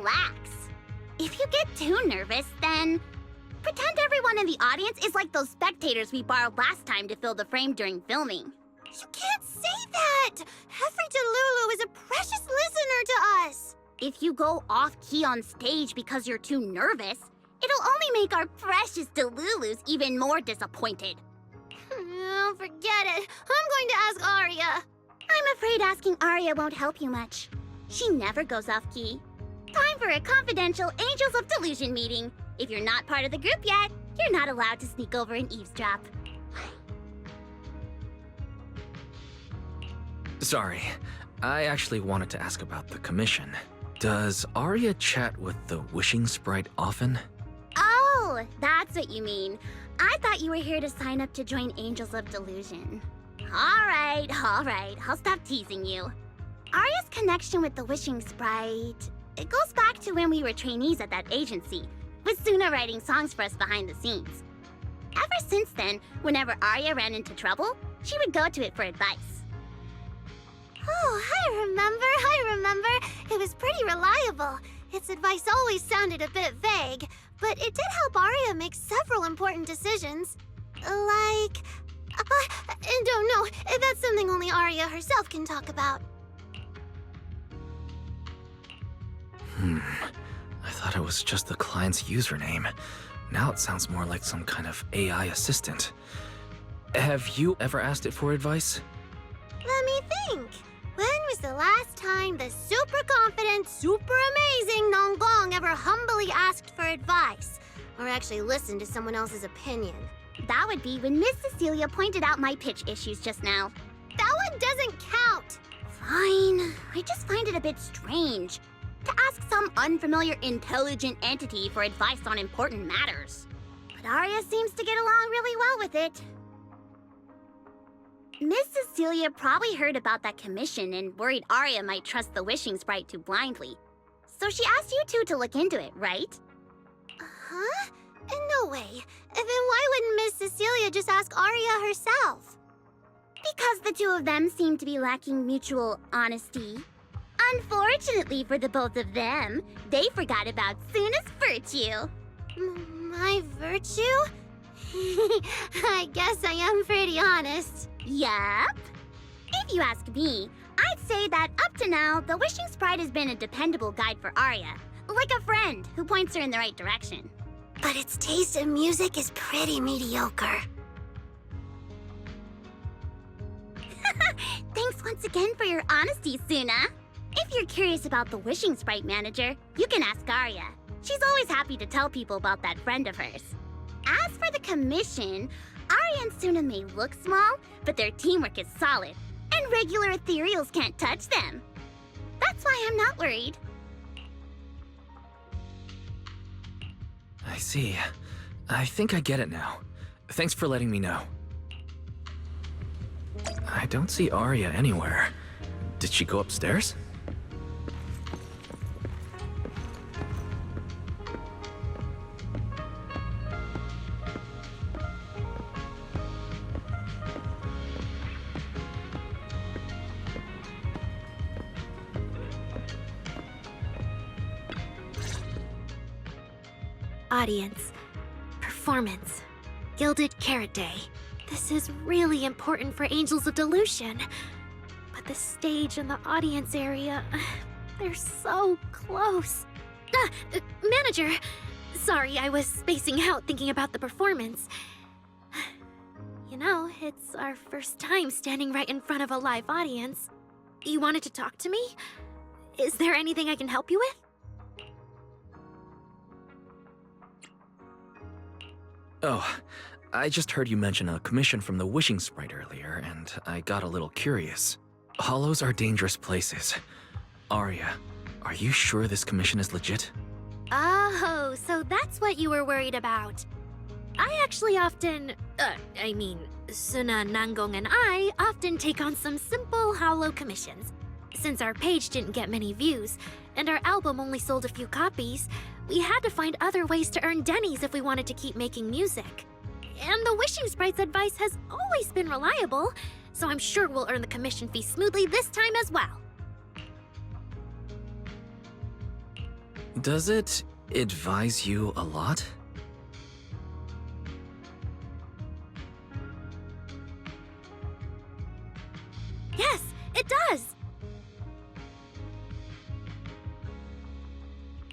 relax. If you get too nervous, then pretend everyone in the audience is like those spectators we borrowed last time to fill the frame during filming. You can't say that! Every Delulu is a precious listener to us! If you go off-key on stage because you're too nervous, it'll only make our precious Delulus even more disappointed. Oh, forget it. I'm going to ask Arya. I'm afraid asking Arya won't help you much. She never goes off-key. Time for a confidential Angels of Delusion meeting. If you're not part of the group yet, you're not allowed to sneak over and eavesdrop. Sorry, I actually wanted to ask about the commission. Does Arya chat with the Wishing Sprite often? Oh, that's what you mean. I thought you were here to sign up to join Angels of Delusion. All right, I'll stop teasing you. Arya's connection with the Wishing Sprite, it goes back to when we were trainees at that agency, with Suna writing songs for us behind the scenes. Ever since then, whenever Arya ran into trouble, she would go to it for advice. Oh, I remember. It was pretty reliable. Its advice always sounded a bit vague, but it did help Arya make several important decisions. Like... don't know. That's something only Arya herself can talk about. I thought it was just the client's username. Now it sounds more like some kind of AI assistant. Have you ever asked it for advice? Let me think. When was the last time the super confident, super amazing Nonggong ever humbly asked for advice? Or actually listened to someone else's opinion? That would be when Miss Cecilia pointed out my pitch issues just now. That one doesn't count! Fine. I just find it a bit strange to ask some unfamiliar intelligent entity for advice on important matters. But Arya seems to get along really well with it. Miss Cecilia probably heard about that commission and worried Arya might trust the Wishing Sprite too blindly. So she asked you two to look into it, right? Huh? No way. Then why wouldn't Miss Cecilia just ask Arya herself? Because the two of them seem to be lacking mutual honesty. Unfortunately for the both of them, they forgot about Suna's virtue. My virtue? I guess I am pretty honest. Yup. If you ask me, I'd say that up to now, the Wishing Sprite has been a dependable guide for Arya. Like a friend who points her in the right direction. But its taste in music is pretty mediocre. Thanks once again for your honesty, Suna. If you're curious about the Wishing Sprite manager, you can ask Arya. She's always happy to tell people about that friend of hers. As for the commission, Arya and Suna may look small, but their teamwork is solid, and regular ethereals can't touch them. That's why I'm not worried. I see. I think I get it now. Thanks for letting me know. I don't see Arya anywhere. Did she go upstairs? Audience. Performance. Gilded Carrot Day. This is really important for Angels of Delusion. But the stage and the audience area, they're so close. Manager! Sorry, I was spacing out thinking about the performance. You know, it's our first time standing right in front of a live audience. You wanted to talk to me? Is there anything I can help you with? Oh, I just heard you mention a commission from the Wishing Sprite earlier, and I got a little curious. Hollows are dangerous places. Arya, are you sure this commission is legit? Oh, so that's what you were worried about. I actually often, Suna, Nangong, and I often take on some simple hollow commissions. Since our page didn't get many views, and our album only sold a few copies, we had to find other ways to earn dennies if we wanted to keep making music. And the Wishing Sprite's advice has always been reliable, so I'm sure we'll earn the commission fee smoothly this time as well. Does it advise you a lot? Yes, it does!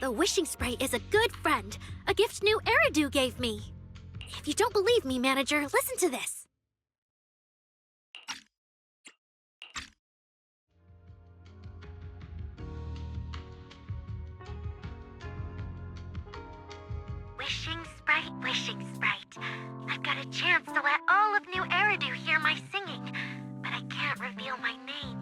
The wishing sprite is a good friend, a gift new Eridu gave me. If you don't believe me, manager, listen to this. Wishing sprite. I've got a chance to let all of New Eridu hear my singing, but I can't reveal my name.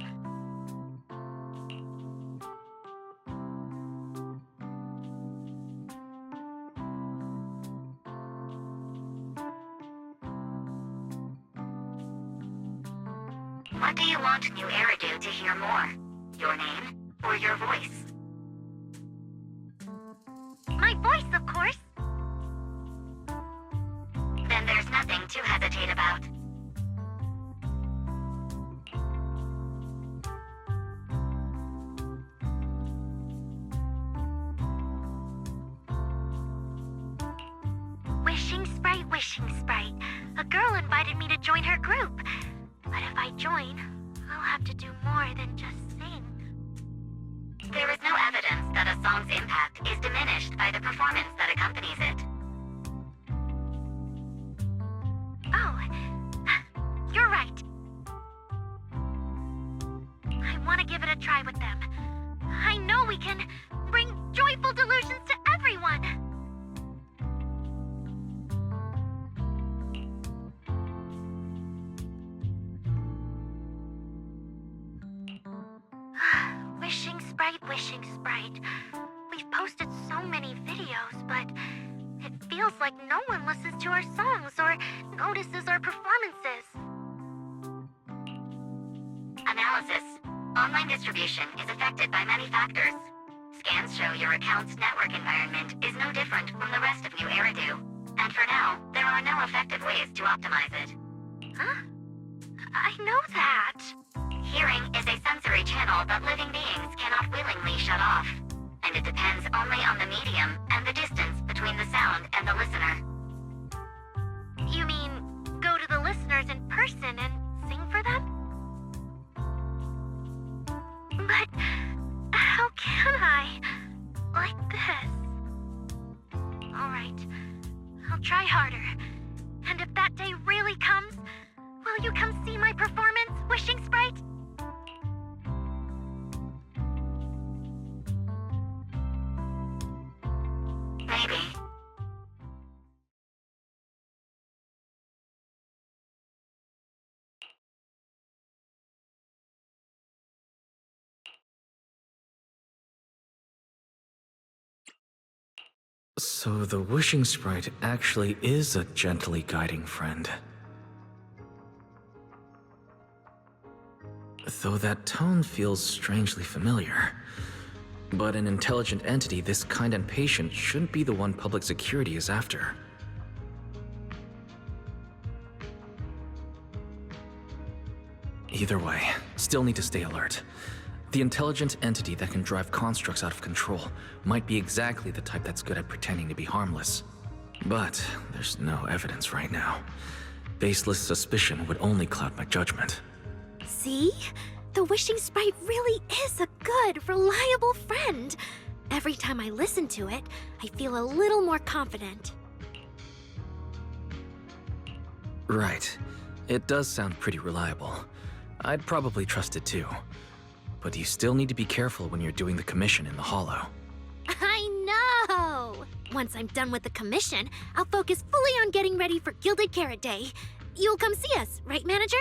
What do you want New Eridu to hear more? Your name or your voice? My voice, of course. Then there's nothing to hesitate about. Wishing sprite. A girl invited me to join her group. But if I join, I'll have to do more than just sing. There is no evidence that a song's impact is diminished by the performance that accompanies it. Oh, you're right. I want to give it a try with them. I know we can bring joyful delusions to everyone. Wishing sprite. We've posted so many videos, but it feels like no one listens to our songs or notices our performances. Analysis. Online distribution is affected by many factors. Scans show your account's network environment is no different from the rest of New Eridu. And for now, there are no effective ways to optimize it. Huh? I know that. Hearing is a sensory channel that living beings cannot willingly shut off. And it depends only on the medium and the distance between the sound and the listener. You mean, go to the listeners in person and sing for them? But how can I? Like this. Alright, I'll try harder. And if that day really comes, will you come see my performance, Wishing Sprite? Maybe. So the wishing sprite actually is a gently guiding friend. Though that tone feels strangely familiar. But an intelligent entity this kind and patient shouldn't be the one public security is after. Either way, still need to stay alert. The intelligent entity that can drive constructs out of control might be exactly the type that's good at pretending to be harmless. But there's no evidence right now. Baseless suspicion would only cloud my judgment. See? The wishing sprite really is a good, reliable friend. Every time I listen to it, I feel a little more confident. Right. It does sound pretty reliable. I'd probably trust it too. But you still need to be careful when you're doing the commission in the Hollow. I know! Once I'm done with the commission, I'll focus fully on getting ready for Gilded Carrot Day. You'll come see us, right, Manager?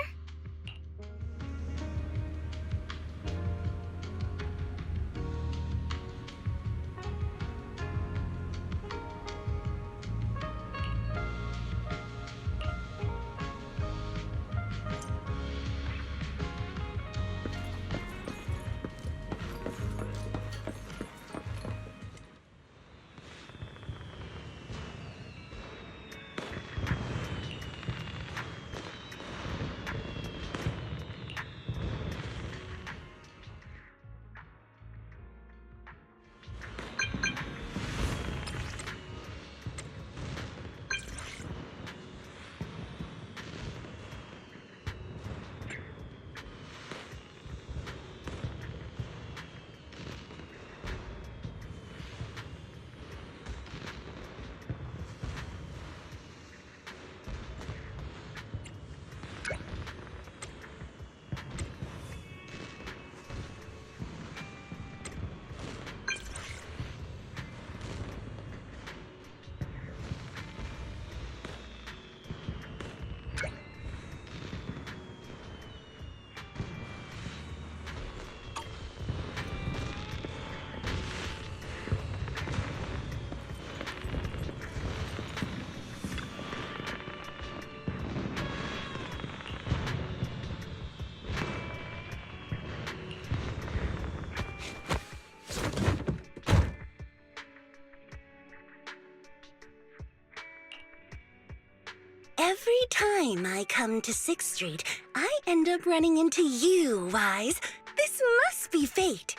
Every time I come to 6th Street, I end up running into you, Wise. This must be fate.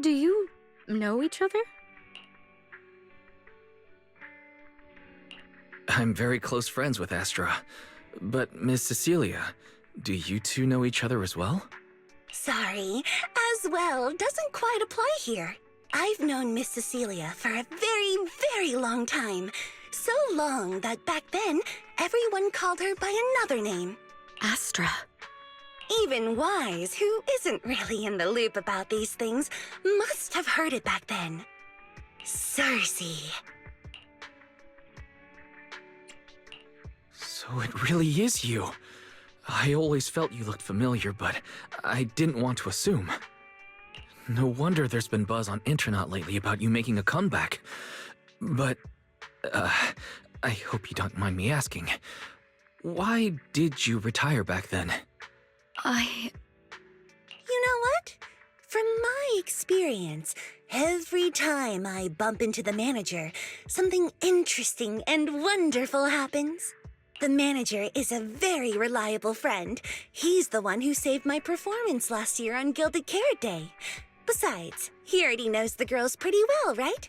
Do you know each other? I'm very close friends with Astra. But, Miss Cecilia, do you two know each other as well? Sorry, as well doesn't quite apply here. I've known Miss Cecilia for a very, very long time. So long that back then, everyone called her by another name. Astra. Even Wise, who isn't really in the loop about these things, must have heard it back then. Cersei. So it really is you. I always felt you looked familiar, but I didn't want to assume. No wonder there's been buzz on Internet lately about you making a comeback. But, I hope you don't mind me asking. Why did you retire back then? You know what? From my experience, every time I bump into the manager, something interesting and wonderful happens. The manager is a very reliable friend. He's the one who saved my performance last year on Gilded Carrot Day. Besides, he already knows the girls pretty well, right?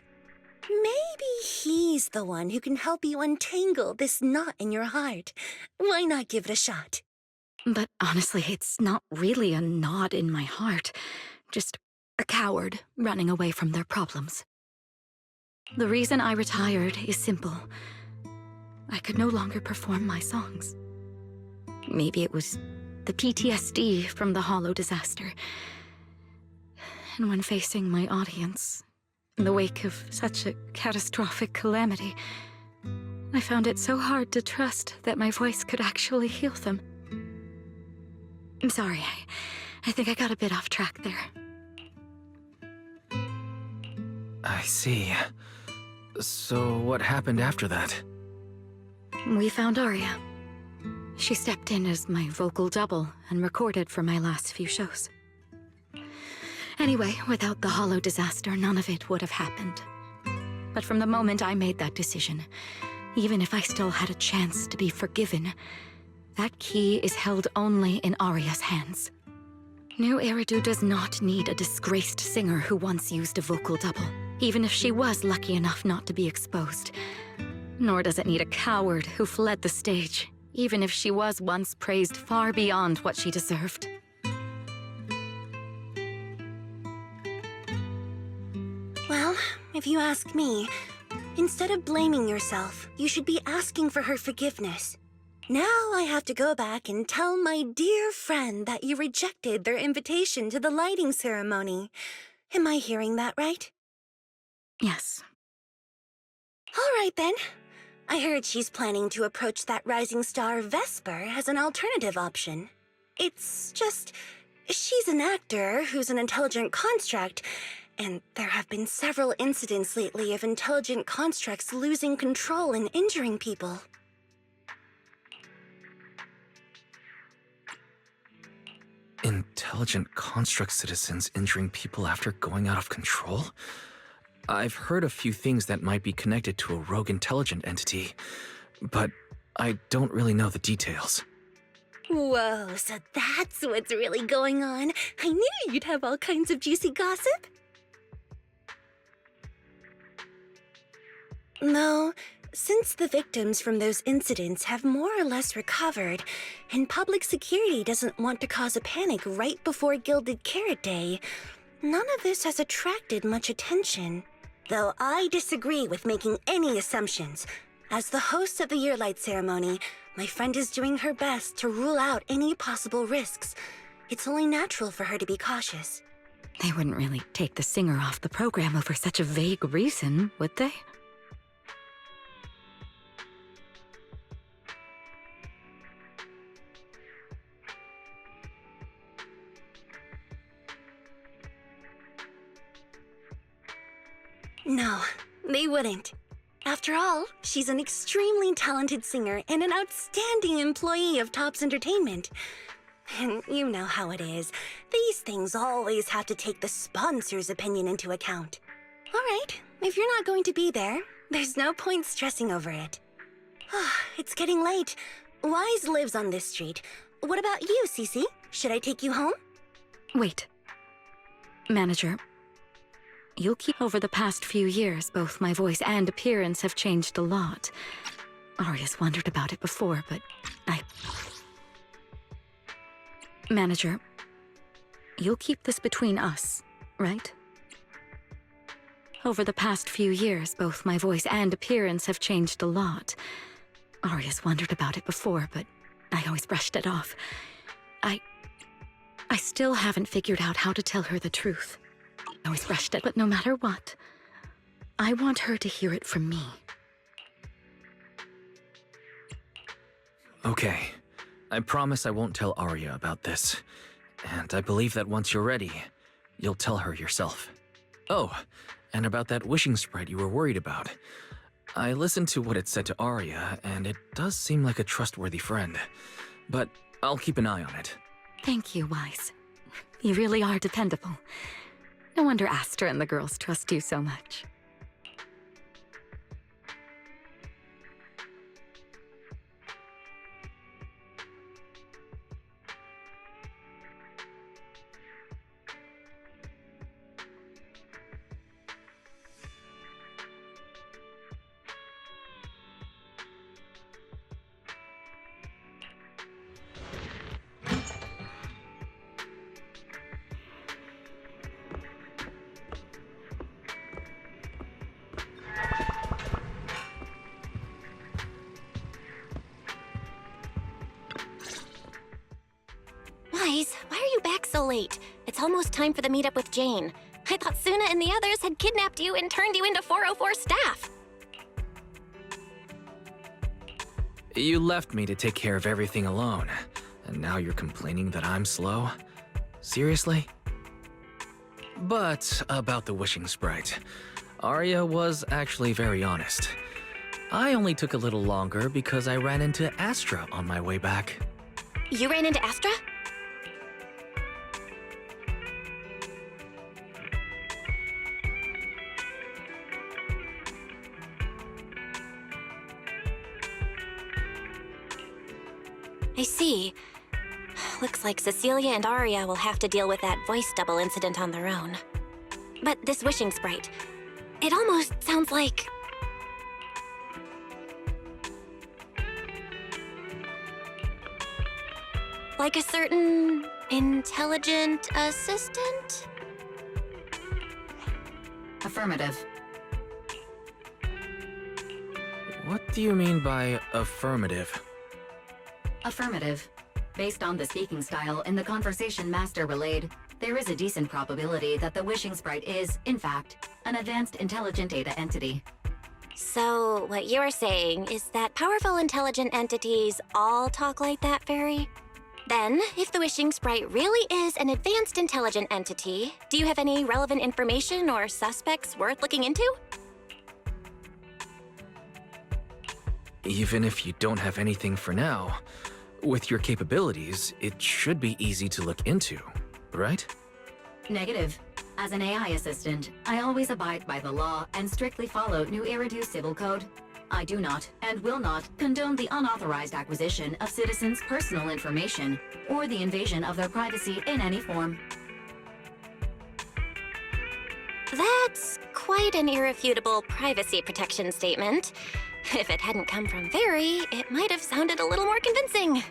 Maybe he's the one who can help you untangle this knot in your heart. Why not give it a shot? But honestly, it's not really a knot in my heart. Just a coward running away from their problems. The reason I retired is simple. I could no longer perform my songs. Maybe it was the PTSD from the Hollow disaster. And when facing my audience, in the wake of such a catastrophic calamity, I found it so hard to trust that my voice could actually heal them. I'm sorry, I think I got a bit off track there. I see. So what happened after that? We found Arya. She stepped in as my vocal double and recorded for my last few shows. Anyway, without the Hollow disaster, none of it would have happened. But from the moment I made that decision, even if I still had a chance to be forgiven, that key is held only in Arya's hands. New Eridu does not need a disgraced singer who once used a vocal double, even if she was lucky enough not to be exposed. Nor does it need a coward who fled the stage, even if she was once praised far beyond what she deserved. Well, if you ask me, instead of blaming yourself, you should be asking for her forgiveness. Now I have to go back and tell my dear friend that you rejected their invitation to the lighting ceremony. Am I hearing that right? Yes. All right, then. I heard she's planning to approach that rising star Vesper as an alternative option. It's just, she's an actor who's an intelligent construct, and there have been several incidents lately of intelligent constructs losing control and injuring people. Intelligent construct citizens injuring people after going out of control? I've heard a few things that might be connected to a rogue intelligent entity, but I don't really know the details. Whoa, so that's what's really going on. I knew you'd have all kinds of juicy gossip. No, since the victims from those incidents have more or less recovered, and public security doesn't want to cause a panic right before Gilded Carrot Day, none of this has attracted much attention. Though I disagree with making any assumptions. As the host of the Yearlight ceremony, my friend is doing her best to rule out any possible risks. It's only natural for her to be cautious. They wouldn't really take the singer off the program over such a vague reason, would they? No, they wouldn't. After all, she's an extremely talented singer and an outstanding employee of Topps Entertainment. And you know how it is. These things always have to take the sponsor's opinion into account. All right, if you're not going to be there, there's no point stressing over it. It's getting late. Wise lives on this street. What about you, Cece? Should I take you home? Wait. Manager, you'll keep over the past few years, both my voice and appearance have changed a lot. Aria's wondered about it before, but Manager, you'll keep this between us, right? Over the past few years, both my voice and appearance have changed a lot. Aria's wondered about it before, but I always brushed it off. I still haven't figured out how to tell her the truth. I always brushed it, but no matter what, I want her to hear it from me. Okay. I promise I won't tell Aria about this. And I believe that once you're ready, you'll tell her yourself. Oh, and about that wishing sprite you were worried about. I listened to what it said to Aria, and it does seem like a trustworthy friend. But I'll keep an eye on it. Thank you, Wise. You really are dependable. No wonder Astra and the girls trust you so much. Wise, why are you back so late? It's almost time for the meetup with Jane. I thought Suna and the others had kidnapped you and turned you into 404 staff. You left me to take care of everything alone, and now you're complaining that I'm slow? Seriously? But about the wishing sprite, Aria was actually very honest. I only took a little longer because I ran into Astra on my way back. You ran into Astra? I see. Looks like Cecilia and Aria will have to deal with that voice double incident on their own. But this wishing sprite, it almost sounds like... like a certain intelligent assistant? Affirmative. What do you mean by affirmative? Affirmative. Based on the speaking style in the conversation Master relayed, there is a decent probability that the wishing sprite is, in fact, an advanced intelligent data entity. So, what you're saying is that powerful intelligent entities all talk like that, Fairy? Then, if the wishing sprite really is an advanced intelligent entity, do you have any relevant information or suspects worth looking into? Even if you don't have anything for now, with your capabilities, it should be easy to look into, right? Negative. As an AI assistant, I always abide by the law and strictly follow New Eridu Civil Code. I do not, and will not, condone the unauthorized acquisition of citizens' personal information or the invasion of their privacy in any form. That's quite an irrefutable privacy protection statement. If it hadn't come from Fairy, it might have sounded a little more convincing.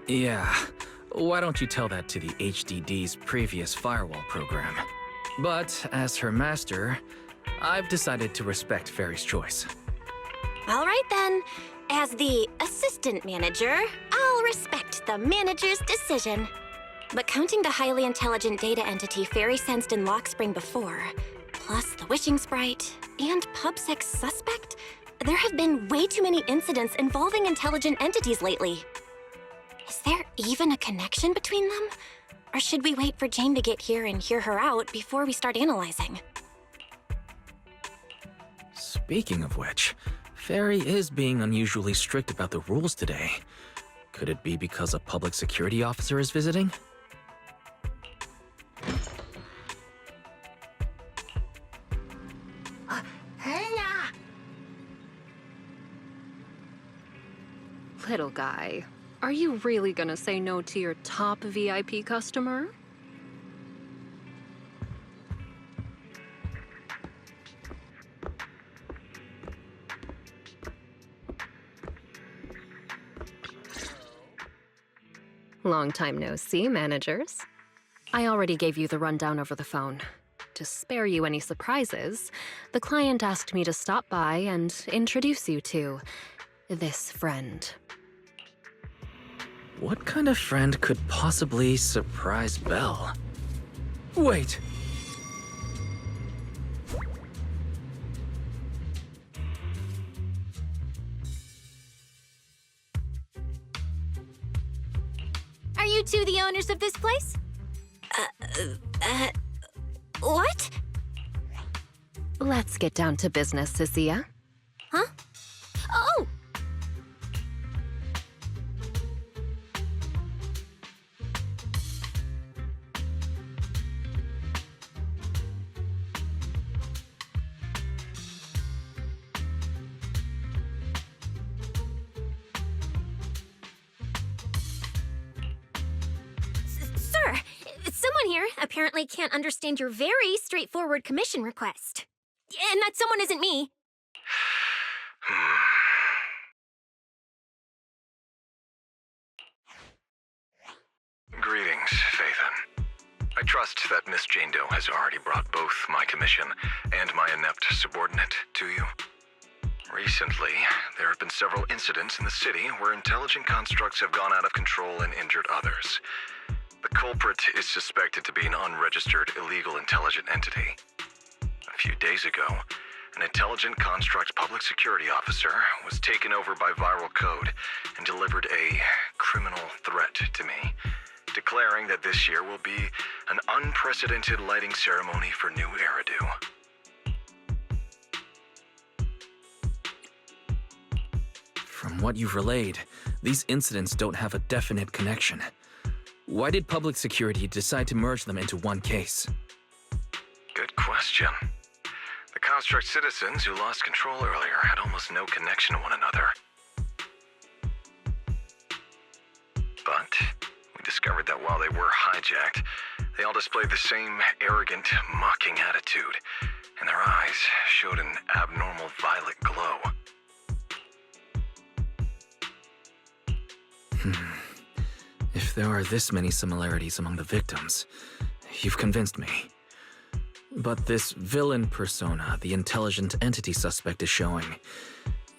Yeah, why don't you tell that to the HDD's previous firewall program? But as her master, I've decided to respect Fairy's choice. All right then. As the assistant manager, I'll respect the manager's decision. But counting the highly intelligent data entity Fairy sensed in Lockspring before, plus the wishing sprite, and PubSec's suspect, there have been way too many incidents involving intelligent entities lately. Is there even a connection between them? Or should we wait for Jane to get here and hear her out before we start analyzing? Speaking of which, Fairy is being unusually strict about the rules today. Could it be because a public security officer is visiting? guy. Are you really gonna say no to your top VIP customer? Long time no see, managers. I already gave you the rundown over the phone. To spare you any surprises, the client asked me to stop by and introduce you to this friend. What kind of friend could possibly surprise Belle? Wait! Are you two the owners of this place? What? Let's get down to business, Cecilia. Huh? Oh! Sir, someone here apparently can't understand your very straightforward commission request. And that someone isn't me. Greetings, Phaethon. I trust that Miss Jane Doe has already brought both my commission and my inept subordinate to you. Recently, there have been several incidents in the city where intelligent constructs have gone out of control and injured others. The culprit is suspected to be an unregistered illegal intelligent entity. A few days ago, an intelligent construct public security officer was taken over by viral code and delivered a criminal threat to me, declaring that this year will be an unprecedented lighting ceremony for New Eridu. From what you've relayed, these incidents don't have a definite connection. Why did public security decide to merge them into one case? Good question. The construct citizens who lost control earlier had almost no connection to one another. But we discovered that while they were hijacked, they all displayed the same arrogant, mocking attitude, and their eyes showed an abnormal violet glow. If there are this many similarities among the victims, you've convinced me. But this villain persona the intelligent entity suspect is showing,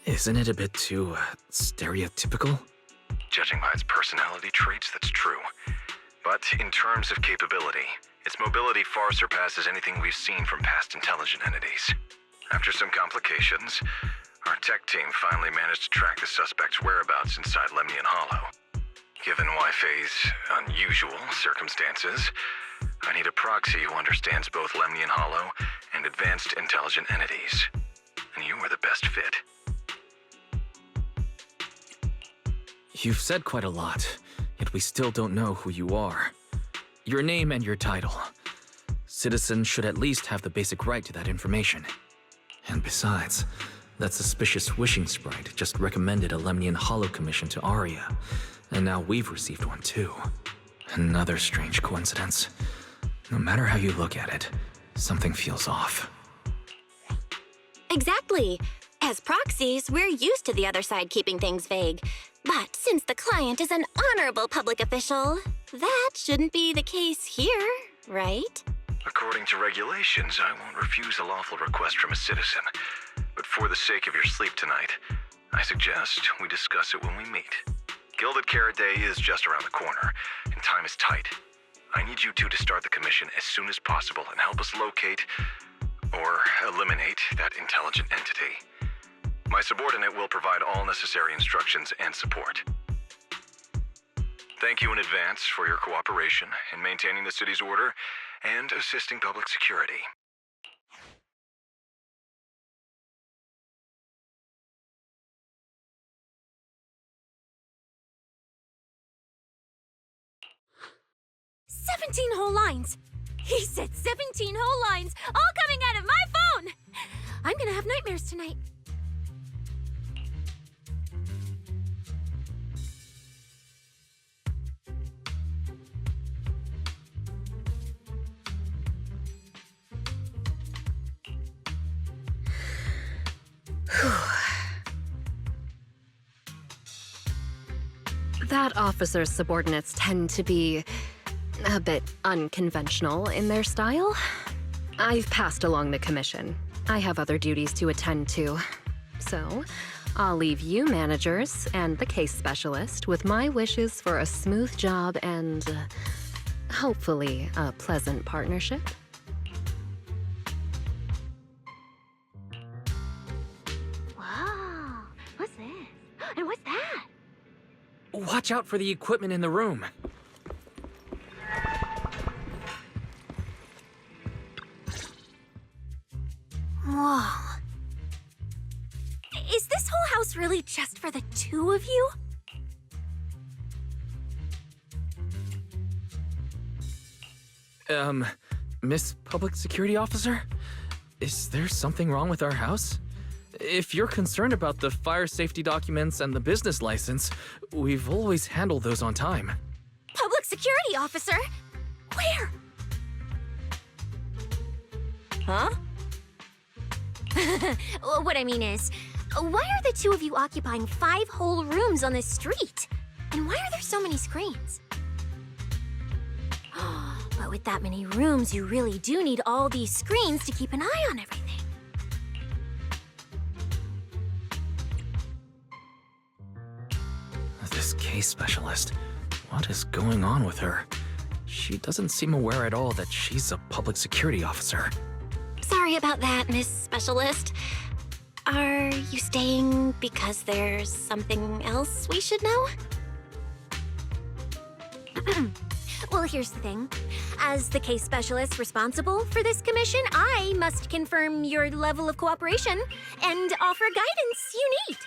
isn't it a bit too, stereotypical? Judging by its personality traits, that's true. But in terms of capability, its mobility far surpasses anything we've seen from past intelligent entities. After some complications, our tech team finally managed to track the suspect's whereabouts inside Lemnian Hollow. Given Wi-Fi's unusual circumstances, I need a proxy who understands both Lemnian Hollow and advanced intelligent entities. And you are the best fit. You've said quite a lot, yet we still don't know who you are. Your name and your title. Citizens should at least have the basic right to that information. And besides, that suspicious wishing sprite just recommended a Lemnian Hollow commission to Arya, and now we've received one too. Another strange coincidence. No matter how you look at it, something feels off. Exactly. As proxies, we're used to the other side keeping things vague. But since the client is an honorable public official, that shouldn't be the case here, right? According to regulations, I won't refuse a lawful request from a citizen. But for the sake of your sleep tonight, I suggest we discuss it when we meet. Gilded Carrot Day is just around the corner, and time is tight. I need you two to start the commission as soon as possible and help us locate or eliminate that intelligent entity. My subordinate will provide all necessary instructions and support. Thank you in advance for your cooperation in maintaining the city's order and assisting public security. "17 whole lines! He said 17 whole lines, all coming out of my phone! I'm gonna have nightmares tonight. That officer's subordinates tend to be a bit unconventional in their style. I've passed along the commission. I have other duties to attend to. So, I'll leave you managers and the case specialist with my wishes for a smooth job and, hopefully, a pleasant partnership. Whoa, what's this? And what's that? Watch out for the equipment in the room. Whoa. Is this whole house really just for the two of you? Miss Public Security Officer? Is there something wrong with our house? If you're concerned about the fire safety documents and the business license, we've always handled those on time. Public security officer? Where? Huh? What I mean is, why are the two of you occupying 5 whole rooms on this street? And why are there so many screens? But with that many rooms, you really do need all these screens to keep an eye on everything. This case specialist. What is going on with her? She doesn't seem aware at all that she's a public security officer. Sorry about that, Miss Specialist. Are you staying because there's something else we should know? Well, here's the thing. As the case specialist responsible for this commission, I must confirm your level of cooperation and offer guidance you need.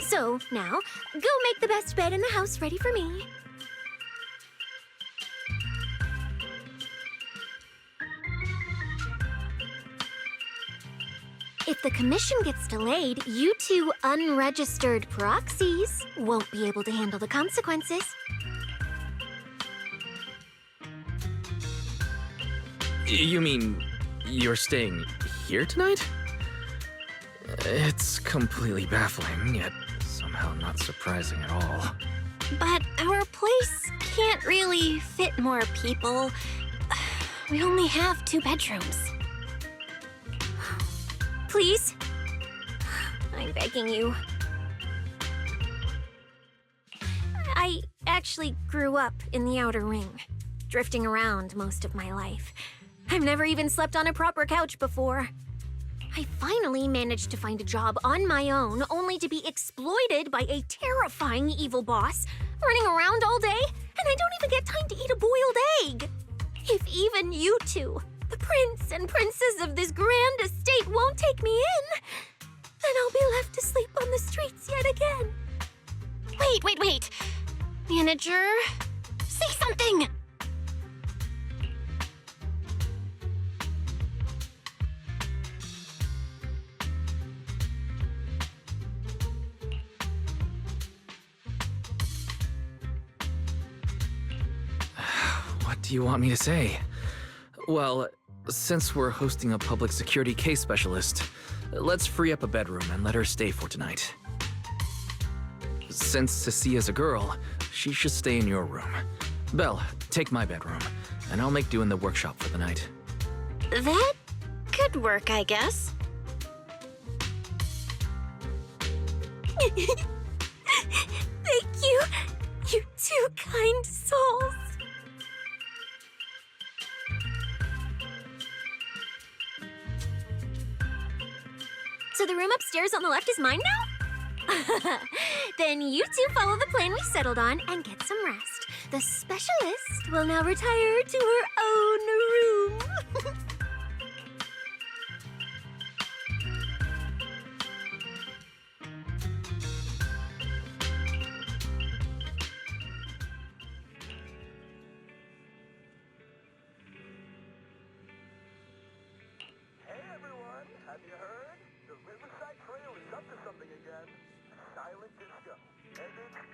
So, now, go make the best bed in the house ready for me. If the commission gets delayed, you two unregistered proxies won't be able to handle the consequences. You mean you're staying here tonight? It's completely baffling, yet somehow not surprising at all. But our place can't really fit more people. We only have 2 bedrooms. Please? I'm begging you. I actually grew up in the Outer Ring, drifting around most of my life. I've never even slept on a proper couch before. I finally managed to find a job on my own, only to be exploited by a terrifying evil boss, running around all day, and I don't even get time to eat a boiled egg. If even you two, the prince and princess of this grand estate, won't take me in, then I'll be left to sleep on the streets yet again. Wait. Manager, say something! What do you want me to say? Well, since we're hosting a public security case specialist, let's free up a bedroom and let her stay for tonight. Since Cecia's a girl, she should stay in your room. Belle, take my bedroom, and I'll make do in the workshop for the night. That could work, I guess. Thank you, you two kind souls. So the room upstairs on the left is mine now? Then you two follow the plan we settled on and get some rest. The specialist will now retire to her own room. Hey everyone, have you heard? The Riverside Trail is up to something again. Silent disco. And it's